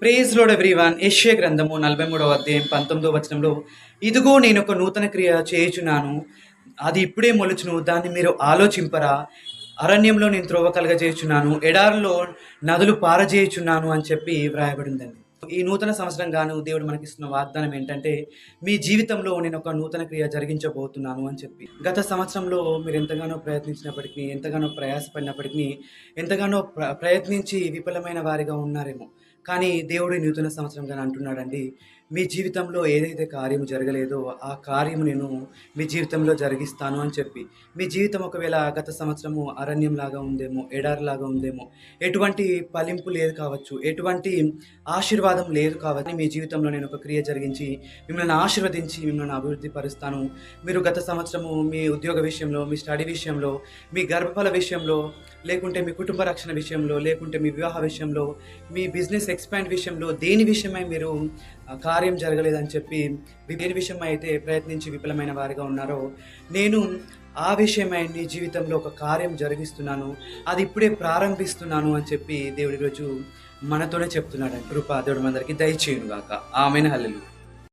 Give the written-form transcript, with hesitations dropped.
Praise load everyone. యెషయా గ్రంథము 43వ అధ్యాయం 19వ వచనంలో, ఇదిగో నేను ఒక నూతన క్రియ చేయుచున్నాను, అది ఇప్పుడే మొలుచును, దాన్ని మీరు ఆలోచింపరా? అరణ్యంలో నేను త్రోవ కలగజేయుచున్నాను, ఎడారిలో నదులు పారజేయుచున్నాను అని చెప్పి వ్రాయబడిందండి. ఈ నూతన సంవత్సరం గాను దేవుడు మనకిస్తున్న వాగ్దానం ఏంటంటే, మీ జీవితంలో నేను ఒక నూతన క్రియ జరిగించబోతున్నాను అని చెప్పి. గత సంవత్సరంలో మీరు ఎంతగానో ప్రయత్నించినప్పటికీ, ఎంతగానో ప్రయాసపడినప్పటికీ, ఎంతగానో ప్రయత్నించి విఫలమైన వారిగా ఉన్నారేమో. కానీ దేవుడు ఈ నూతన సంవత్సరం గాని అంటున్నాడండి, మీ జీవితంలో ఏదైతే కార్యము జరగలేదో ఆ కార్యము నేను మీ జీవితంలో జరిగిస్తాను అని చెప్పి. మీ జీవితం ఒకవేళ గత సంవత్సరము అరణ్యంలాగా ఉందేమో, ఎడారిలాగా ఉందేమో, ఎటువంటి ఫలింపు లేదు కావచ్చు, ఎటువంటి ఆశీర్వాదం లేదు కావచ్చు. మీ జీవితంలో నేను ఒక క్రియ జరిగించి మిమ్మల్ని ఆశీర్వదించి మిమ్మల్ని అభివృద్ధి పరుస్తాను. మీరు గత సంవత్సరము మీ ఉద్యోగ విషయంలో, మీ స్టడీ విషయంలో, మీ గర్భఫల విషయంలో, లేకుంటే మీ కుటుంబ రక్షణ విషయంలో, లేకుంటే మీ వివాహ విషయంలో, మీ బిజినెస్ ఎక్స్పాండ్ విషయంలో, దేని విషయమై మీరు కార్యం జరగలేదని చెప్పి దేని విషయమై అయితే ప్రయత్నించి విఫలమైన వారిగా ఉన్నారో, నేను ఆ విషయమై నీ జీవితంలో ఒక కార్యం జరిగిస్తున్నాను, అది ఇప్పుడే ప్రారంభిస్తున్నాను అని చెప్పి దేవుడి రోజు మనతోనే చెప్తున్నాడు. కృప దేవుడు మనందరికీ దయచేయును గాక. ఆమేన్. హల్లెలూయా.